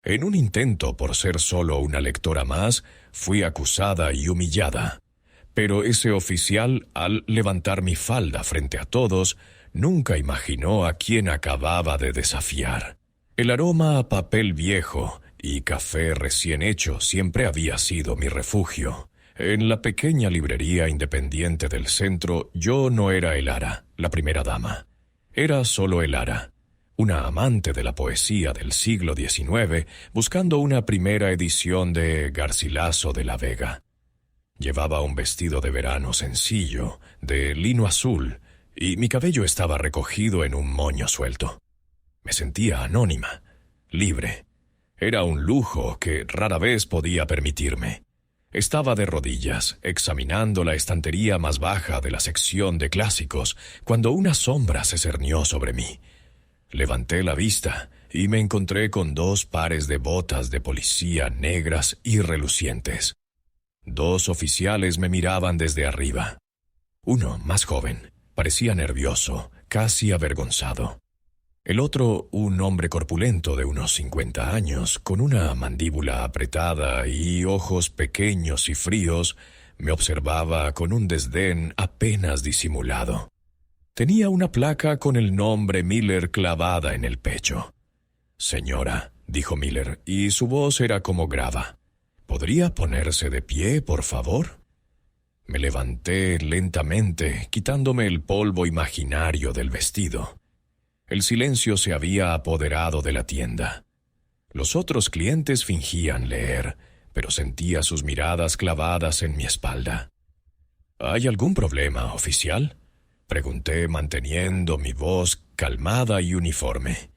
En un intento por ser solo una lectora más, fui acusada y humillada. Pero ese oficial, al levantar mi falda frente a todos, nunca imaginó a quién acababa de desafiar. El aroma a papel viejo y café recién hecho siempre había sido mi refugio. En la pequeña librería independiente del centro, yo no era Elara, la primera dama. Era solo Elara, una amante de la poesía del siglo XIX, buscando una primera edición de Garcilaso de la Vega. Llevaba un vestido de verano sencillo, de lino azul, y mi cabello estaba recogido en un moño suelto. Me sentía anónima, libre. Era un lujo que rara vez podía permitirme. Estaba de rodillas, examinando la estantería más baja de la sección de clásicos, cuando una sombra se cernió sobre mí. Levanté la vista y me encontré con 2 pares de botas de policía negras y relucientes. 2 oficiales me miraban desde arriba. Uno, más joven, parecía nervioso, casi avergonzado. El otro, un hombre corpulento de unos 50 años, con una mandíbula apretada y ojos pequeños y fríos, me observaba con un desdén apenas disimulado. Tenía una placa con el nombre Miller clavada en el pecho. «Señora», dijo Miller, y su voz era como grava. «¿Podría ponerse de pie, por favor?» Me levanté lentamente, quitándome el polvo imaginario del vestido. El silencio se había apoderado de la tienda. Los otros clientes fingían leer, pero sentía sus miradas clavadas en mi espalda. «¿Hay algún problema, oficial?», pregunté manteniendo mi voz calmada y uniforme.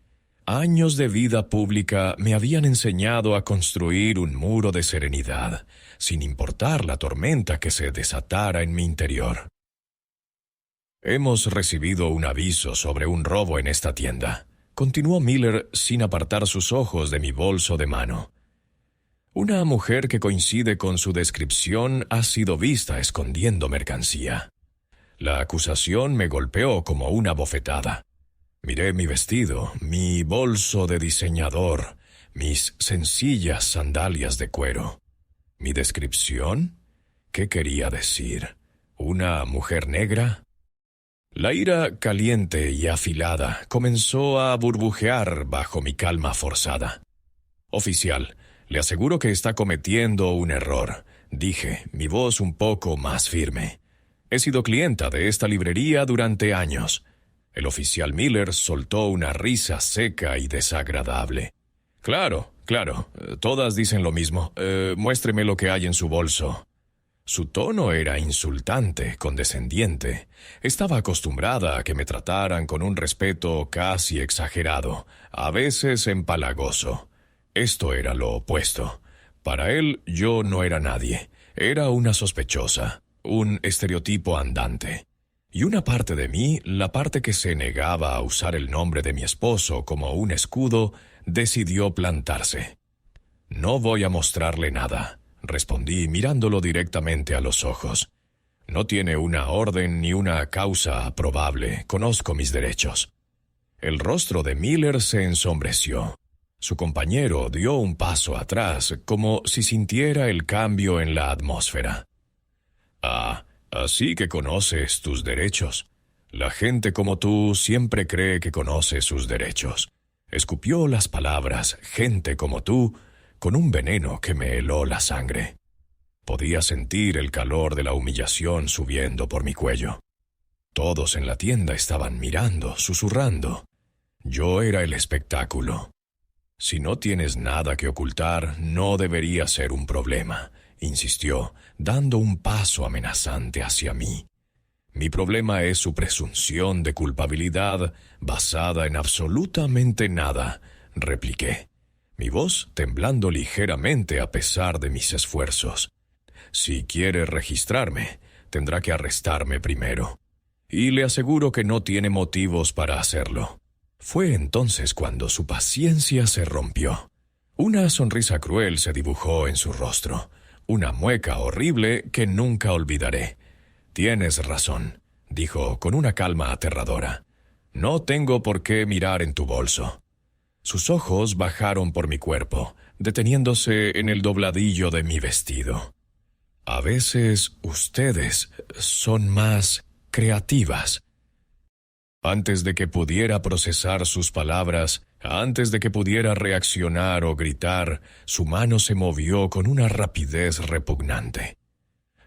Años de vida pública me habían enseñado a construir un muro de serenidad, sin importar la tormenta que se desatara en mi interior. «Hemos recibido un aviso sobre un robo en esta tienda», continuó Miller sin apartar sus ojos de mi bolso de mano. «Una mujer que coincide con su descripción ha sido vista escondiendo mercancía». La acusación me golpeó como una bofetada. Miré mi vestido, mi bolso de diseñador, mis sencillas sandalias de cuero. ¿Mi descripción? ¿Qué quería decir? ¿Una mujer negra? La ira caliente y afilada comenzó a burbujear bajo mi calma forzada. «Oficial, le aseguro que está cometiendo un error», dije, mi voz un poco más firme. «He sido clienta de esta librería durante años». El oficial Miller soltó una risa seca y desagradable. Claro, todas dicen lo mismo. Muéstreme lo que hay en su bolso». Su tono era insultante, condescendiente. Estaba acostumbrada a que me trataran con un respeto casi exagerado, a veces empalagoso. Esto era lo opuesto. Para él, yo no era nadie. Era una sospechosa, un estereotipo andante. Y una parte de mí, la parte que se negaba a usar el nombre de mi esposo como un escudo, decidió plantarse. «No voy a mostrarle nada», respondí mirándolo directamente a los ojos. «No tiene una orden ni una causa probable. Conozco mis derechos». El rostro de Miller se ensombreció. Su compañero dio un paso atrás, como si sintiera el cambio en la atmósfera. «Ah, así que conoces tus derechos. La gente como tú siempre cree que conoce sus derechos». Escupió las palabras «gente como tú» con un veneno que me heló la sangre. Podía sentir el calor de la humillación subiendo por mi cuello. Todos en la tienda estaban mirando, susurrando. Yo era el espectáculo. «Si no tienes nada que ocultar, no debería ser un problema», insistió, dando un paso amenazante hacia mí. «Mi problema es su presunción de culpabilidad basada en absolutamente nada», repliqué, mi voz temblando ligeramente a pesar de mis esfuerzos. «Si quiere registrarme, tendrá que arrestarme primero. Y le aseguro que no tiene motivos para hacerlo». Fue entonces cuando su paciencia se rompió. Una sonrisa cruel se dibujó en su rostro, una mueca horrible que nunca olvidaré. «Tienes razón», dijo con una calma aterradora. «No tengo por qué mirar en tu bolso». Sus ojos bajaron por mi cuerpo, deteniéndose en el dobladillo de mi vestido. A veces ustedes son más creativas. Antes de que pudiera procesar sus palabras, antes de que pudiera reaccionar o gritar, su mano se movió con una rapidez repugnante.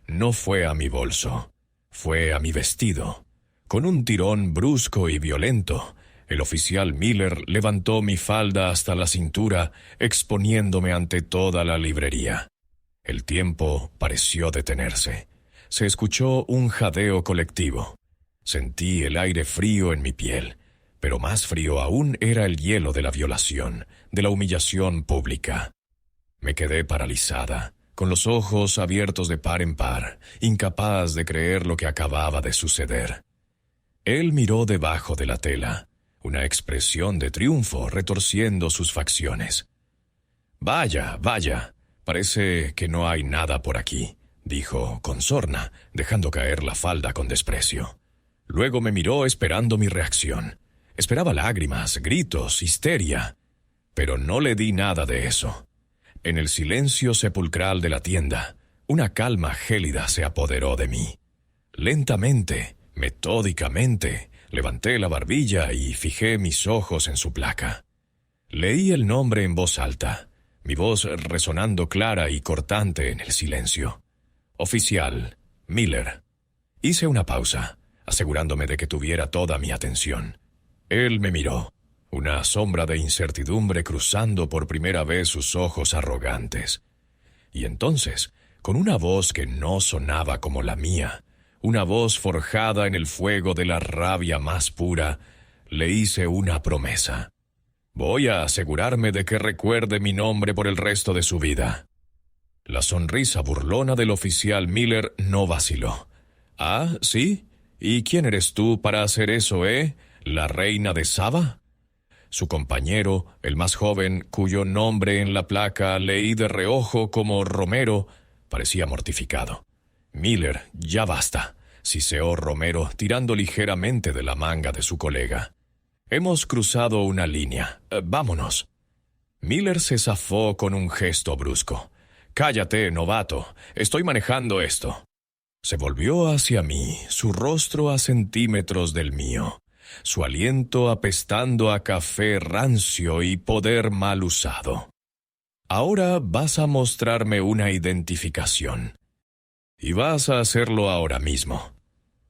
No fue a mi bolso, fue a mi vestido. Con un tirón brusco y violento, el oficial Miller levantó mi falda hasta la cintura, exponiéndome ante toda la librería. El tiempo pareció detenerse. Se escuchó un jadeo colectivo. Sentí el aire frío en mi piel, pero más frío aún era el hielo de la violación, de la humillación pública. Me quedé paralizada, con los ojos abiertos de par en par, incapaz de creer lo que acababa de suceder. Él miró debajo de la tela, una expresión de triunfo retorciendo sus facciones. «Vaya, vaya, parece que no hay nada por aquí», dijo con sorna, dejando caer la falda con desprecio. Luego me miró esperando mi reacción. Esperaba lágrimas, gritos, histeria. Pero no le di nada de eso. En el silencio sepulcral de la tienda, una calma gélida se apoderó de mí. Lentamente, metódicamente, levanté la barbilla y fijé mis ojos en su placa. Leí el nombre en voz alta, mi voz resonando clara y cortante en el silencio. Oficial Miller. Hice una pausa, asegurándome de que tuviera toda mi atención. Él me miró, una sombra de incertidumbre cruzando por primera vez sus ojos arrogantes. Y entonces, con una voz que no sonaba como la mía, una voz forjada en el fuego de la rabia más pura, le hice una promesa. Voy a asegurarme de que recuerde mi nombre por el resto de su vida. La sonrisa burlona del oficial Miller no vaciló. ¿Ah, sí? ¿Y quién eres tú para hacer eso, ¿La reina de Saba? Su compañero, el más joven, cuyo nombre en la placa leí de reojo como Romero, parecía mortificado. Miller, ya basta, siseó Romero, tirando ligeramente de la manga de su colega. Hemos cruzado una línea. Vámonos. Miller se zafó con un gesto brusco. Cállate, novato. Estoy manejando esto. Se volvió hacia mí, su rostro a centímetros del mío, su aliento apestando a café rancio y poder mal usado. Ahora vas a mostrarme una identificación. Y vas a hacerlo ahora mismo.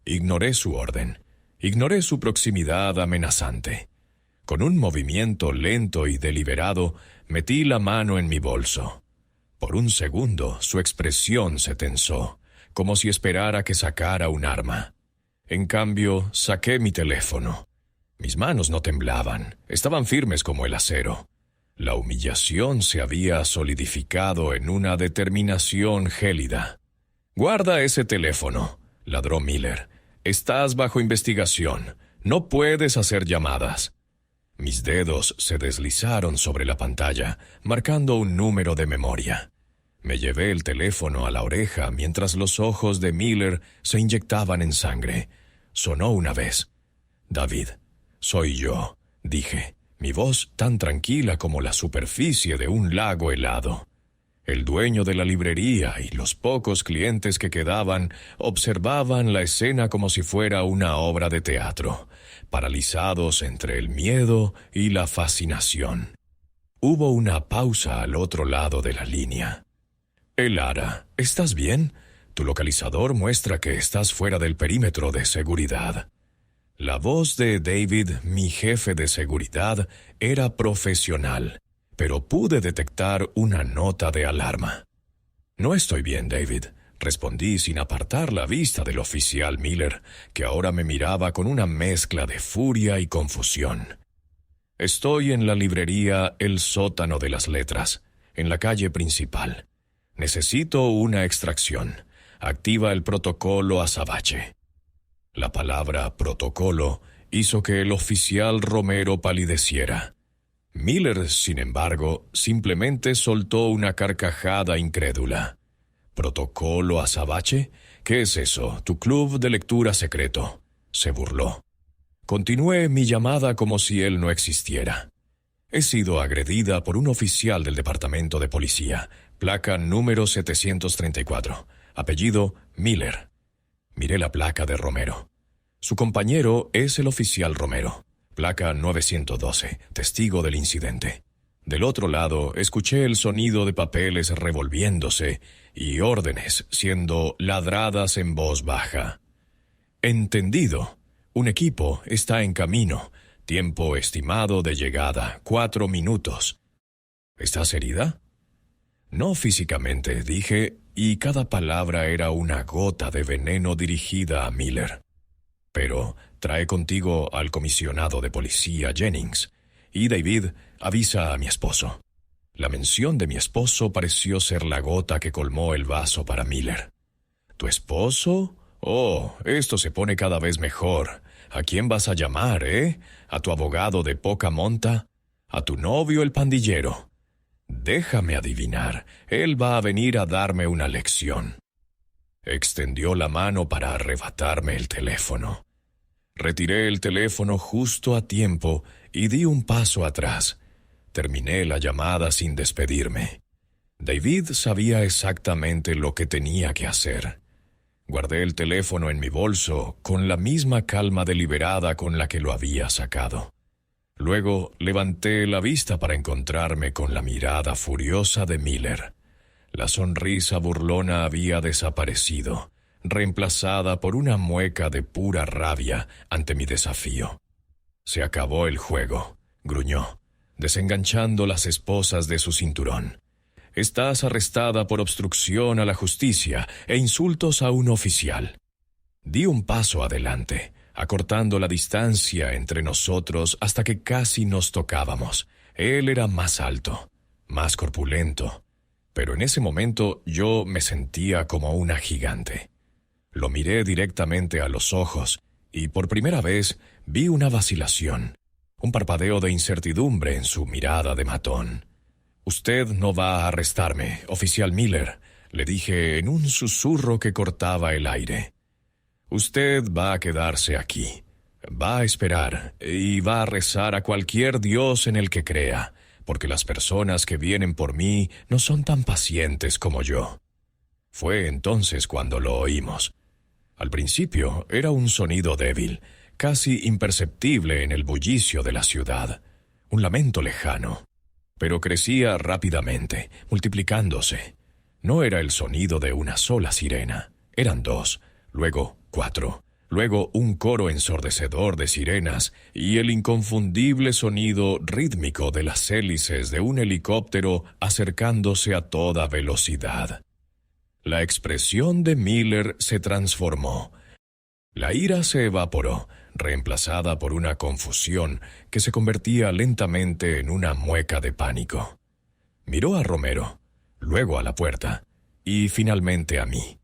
Ignoré su orden. Ignoré su proximidad amenazante. Con un movimiento lento y deliberado, metí la mano en mi bolso. Por un segundo, su expresión se tensó, como si esperara que sacara un arma. En cambio, saqué mi teléfono. Mis manos no temblaban, estaban firmes como el acero. La humillación se había solidificado en una determinación gélida. «Guarda ese teléfono», ladró Miller. «Estás bajo investigación. No puedes hacer llamadas». Mis dedos se deslizaron sobre la pantalla, marcando un número de memoria. Me llevé el teléfono a la oreja mientras los ojos de Miller se inyectaban en sangre. Sonó una vez. «David, soy yo», dije, mi voz tan tranquila como la superficie de un lago helado. El dueño de la librería y los pocos clientes que quedaban observaban la escena como si fuera una obra de teatro, paralizados entre el miedo y la fascinación. Hubo una pausa al otro lado de la línea. «Elara, ¿estás bien? Tu localizador muestra que estás fuera del perímetro de seguridad». La voz de David, mi jefe de seguridad, era profesional, pero pude detectar una nota de alarma. «No estoy bien, David», respondí sin apartar la vista del oficial Miller, que ahora me miraba con una mezcla de furia y confusión. «Estoy en la librería El Sótano de las Letras, en la calle principal. Necesito una extracción. Activa el protocolo azabache». La palabra protocolo hizo que el oficial Romero palideciera. Miller, sin embargo, simplemente soltó una carcajada incrédula. «¿Protocolo azabache? ¿Qué es eso? ¿Tu club de lectura secreto?», se burló. Continué mi llamada como si él no existiera. He sido agredida por un oficial del departamento de policía, placa número 734, apellido Miller. Miré la placa de Romero. Su compañero es el oficial Romero, placa 912, testigo del incidente. Del otro lado, escuché el sonido de papeles revolviéndose y órdenes siendo ladradas en voz baja. Entendido. Un equipo está en camino. Tiempo estimado de llegada, 4 minutos. ¿Estás herida? No físicamente, dije, y cada palabra era una gota de veneno dirigida a Miller. Pero trae contigo al comisionado de policía Jennings. Y David, avisa a mi esposo. La mención de mi esposo pareció ser la gota que colmó el vaso para Miller. ¿Tu esposo? Oh, esto se pone cada vez mejor. ¿A quién vas a llamar, ¿A tu abogado de poca monta? ¿A tu novio el pandillero? Déjame adivinar, él va a venir a darme una lección. Extendió la mano para arrebatarme el teléfono. Retiré el teléfono justo a tiempo y di un paso atrás. Terminé la llamada sin despedirme. David sabía exactamente lo que tenía que hacer. Guardé el teléfono en mi bolso con la misma calma deliberada con la que lo había sacado. Luego levanté la vista para encontrarme con la mirada furiosa de Miller. La sonrisa burlona había desaparecido, reemplazada por una mueca de pura rabia ante mi desafío. Se acabó el juego, gruñó, desenganchando las esposas de su cinturón. Estás arrestada por obstrucción a la justicia e insultos a un oficial. Di un paso adelante, acortando la distancia entre nosotros hasta que casi nos tocábamos. Él era más alto, más corpulento, pero en ese momento yo me sentía como una gigante. Lo miré directamente a los ojos y por primera vez vi una vacilación, un parpadeo de incertidumbre en su mirada de matón. «Usted no va a arrestarme, oficial Miller», le dije en un susurro que cortaba el aire. «Usted va a quedarse aquí. Va a esperar y va a rezar a cualquier dios en el que crea, porque las personas que vienen por mí no son tan pacientes como yo». Fue entonces cuando lo oímos. Al principio era un sonido débil, casi imperceptible en el bullicio de la ciudad, un lamento lejano. Pero crecía rápidamente, multiplicándose. No era el sonido de una sola sirena, eran 2, luego 4, luego un coro ensordecedor de sirenas y el inconfundible sonido rítmico de las hélices de un helicóptero acercándose a toda velocidad. La expresión de Miller se transformó. La ira se evaporó, reemplazada por una confusión que se convertía lentamente en una mueca de pánico. Miró a Romero, luego a la puerta, y finalmente a mí.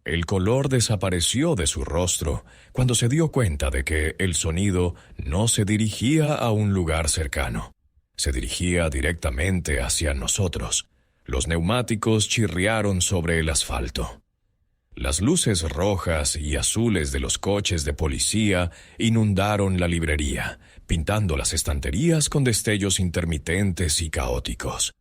El color desapareció de su rostro cuando se dio cuenta de que el sonido no se dirigía a un lugar cercano. Se dirigía directamente hacia nosotros. Los neumáticos chirriaron sobre el asfalto. Las luces rojas y azules de los coches de policía inundaron la librería, pintando las estanterías con destellos intermitentes y caóticos.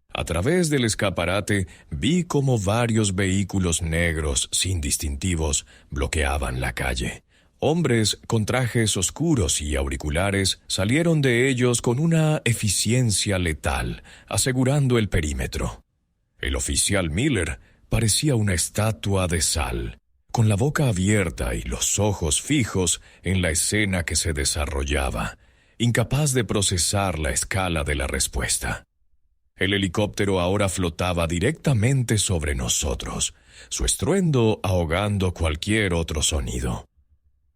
A través del escaparate vi cómo varios vehículos negros sin distintivos bloqueaban la calle. Hombres con trajes oscuros y auriculares salieron de ellos con una eficiencia letal, asegurando el perímetro. El oficial Miller parecía una estatua de sal, con la boca abierta y los ojos fijos en la escena que se desarrollaba, incapaz de procesar la escala de la respuesta. El helicóptero ahora flotaba directamente sobre nosotros, su estruendo ahogando cualquier otro sonido.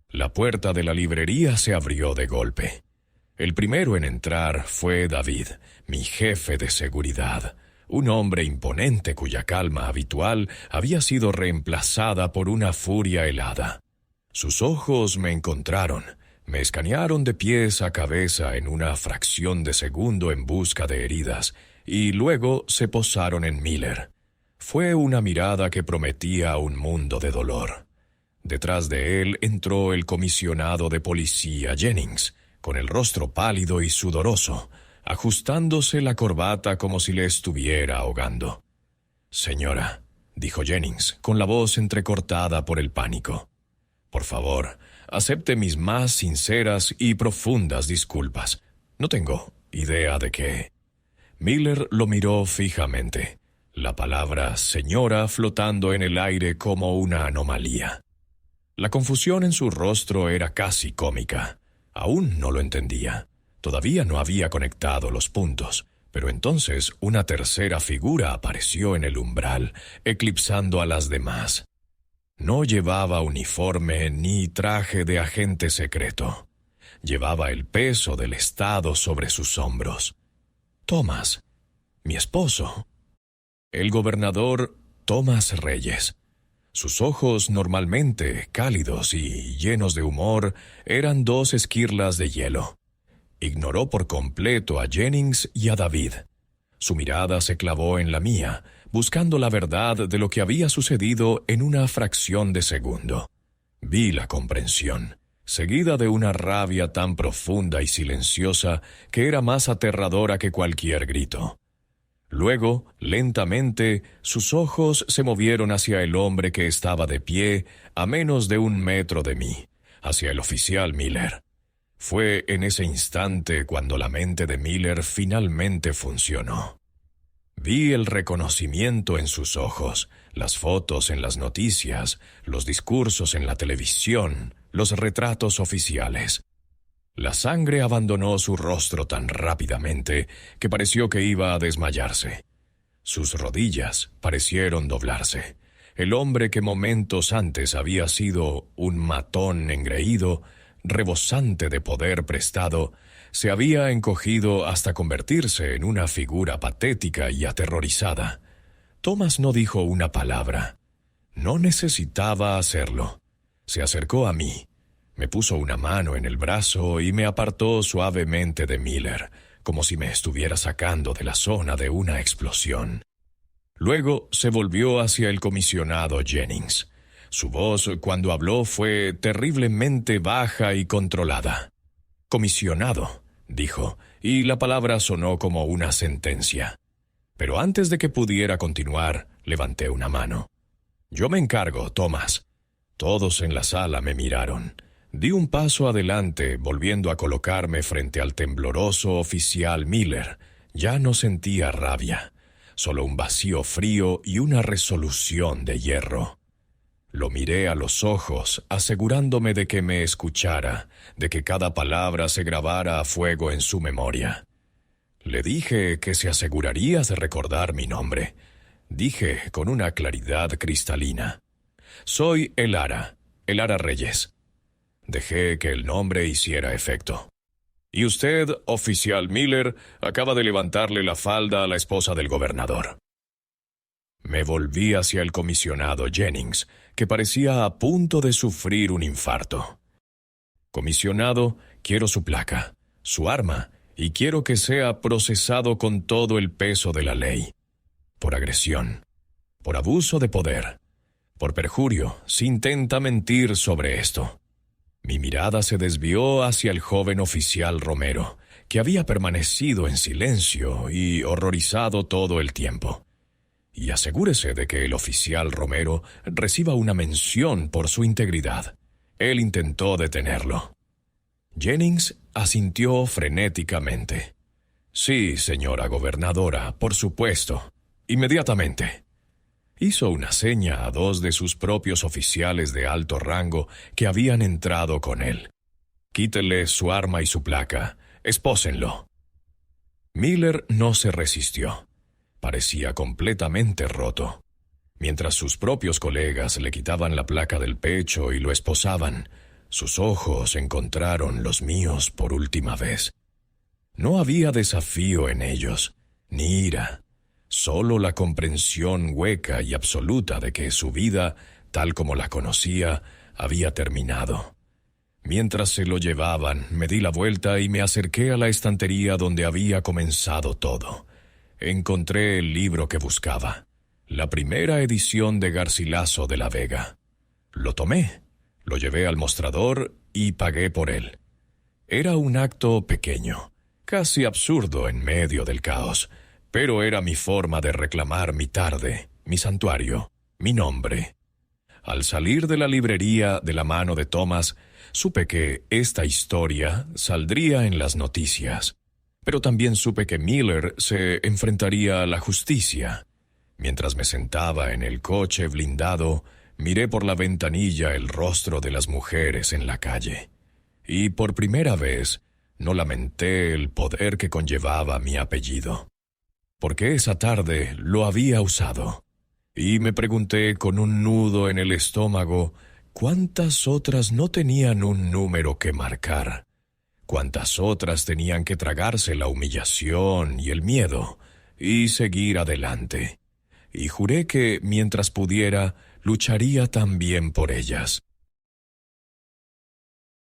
La puerta de la librería se abrió de golpe. El primero en entrar fue David, mi jefe de seguridad, un hombre imponente cuya calma habitual había sido reemplazada por una furia helada. Sus ojos me encontraron, me escanearon de pies a cabeza en una fracción de segundo en busca de heridas, y luego se posaron en Miller. Fue una mirada que prometía un mundo de dolor. Detrás de él entró el comisionado de policía Jennings, con el rostro pálido y sudoroso, ajustándose la corbata como si le estuviera ahogando. «Señora», dijo Jennings, con la voz entrecortada por el pánico, «por favor, acepte mis más sinceras y profundas disculpas. No tengo idea de qué». Miller lo miró fijamente, la palabra «señora» flotando en el aire como una anomalía. La confusión en su rostro era casi cómica. Aún no lo entendía. Todavía no había conectado los puntos. Pero entonces una tercera figura apareció en el umbral, eclipsando a las demás. No llevaba uniforme ni traje de agente secreto. Llevaba el peso del Estado sobre sus hombros. Thomas, mi esposo. El gobernador Thomas Reyes. Sus ojos, normalmente cálidos y llenos de humor, eran dos esquirlas de hielo. Ignoró por completo a Jennings y a David. Su mirada se clavó en la mía, buscando la verdad de lo que había sucedido en una fracción de segundo. Vi la comprensión, seguida de una rabia tan profunda y silenciosa que era más aterradora que cualquier grito. Luego, lentamente, sus ojos se movieron hacia el hombre que estaba de pie a menos de 1 metro de mí, hacia el oficial Miller. Fue en ese instante cuando la mente de Miller finalmente funcionó. Vi el reconocimiento en sus ojos, las fotos en las noticias, los discursos en la televisión, los retratos oficiales. La sangre abandonó su rostro tan rápidamente que pareció que iba a desmayarse. Sus rodillas parecieron doblarse. El hombre que momentos antes había sido un matón engreído, rebosante de poder prestado, se había encogido hasta convertirse en una figura patética y aterrorizada. Thomas no dijo una palabra. No necesitaba hacerlo. Se acercó a mí, me puso una mano en el brazo y me apartó suavemente de Miller, como si me estuviera sacando de la zona de una explosión. Luego se volvió hacia el comisionado Jennings. Su voz, cuando habló, fue terriblemente baja y controlada. «Comisionado», dijo, y la palabra sonó como una sentencia. Pero antes de que pudiera continuar, levanté una mano. «Yo me encargo, Thomas». Todos en la sala me miraron. Di un paso adelante, volviendo a colocarme frente al tembloroso oficial Miller. Ya no sentía rabia, solo un vacío frío y una resolución de hierro. Lo miré a los ojos, asegurándome de que me escuchara, de que cada palabra se grabara a fuego en su memoria. Le dije que se aseguraría de recordar mi nombre. Dije con una claridad cristalina: «Soy Elara Reyes». Dejé que el nombre hiciera efecto. «Y usted, oficial Miller, acaba de levantarle la falda a la esposa del gobernador». Me volví hacia el comisionado Jennings, que parecía a punto de sufrir un infarto. «Comisionado, quiero su placa, su arma, y quiero que sea procesado con todo el peso de la ley. Por agresión, por abuso de poder, por perjurio, si intenta mentir sobre esto». Mi mirada se desvió hacia el joven oficial Romero, que había permanecido en silencio y horrorizado todo el tiempo. Y asegúrese de que el oficial Romero reciba una mención por su integridad. Él intentó detenerlo. Jennings asintió frenéticamente. «Sí, señora gobernadora, por supuesto. Inmediatamente». Hizo una seña a 2 de sus propios oficiales de alto rango que habían entrado con él. «Quítele su arma y su placa. Espósenlo». Miller no se resistió. Parecía completamente roto. Mientras sus propios colegas le quitaban la placa del pecho y lo esposaban, sus ojos encontraron los míos por última vez. No había desafío en ellos, ni ira. Solo la comprensión hueca y absoluta de que su vida, tal como la conocía, había terminado. Mientras se lo llevaban, me di la vuelta y me acerqué a la estantería donde había comenzado todo. Encontré el libro que buscaba, la primera edición de Garcilaso de la Vega. Lo tomé, lo llevé al mostrador y pagué por él. Era un acto pequeño, casi absurdo en medio del caos, pero era mi forma de reclamar mi tarde, mi santuario, mi nombre. Al salir de la librería de la mano de Thomas, supe que esta historia saldría en las noticias. Pero también supe que Miller se enfrentaría a la justicia. Mientras me sentaba en el coche blindado, miré por la ventanilla el rostro de las mujeres en la calle. Y por primera vez no lamenté el poder que conllevaba mi apellido. Porque esa tarde lo había usado. Y me pregunté con un nudo en el estómago, ¿cuántas otras no tenían un número que marcar? ¿Cuántas otras tenían que tragarse la humillación y el miedo y seguir adelante? Y juré que, mientras pudiera, lucharía también por ellas.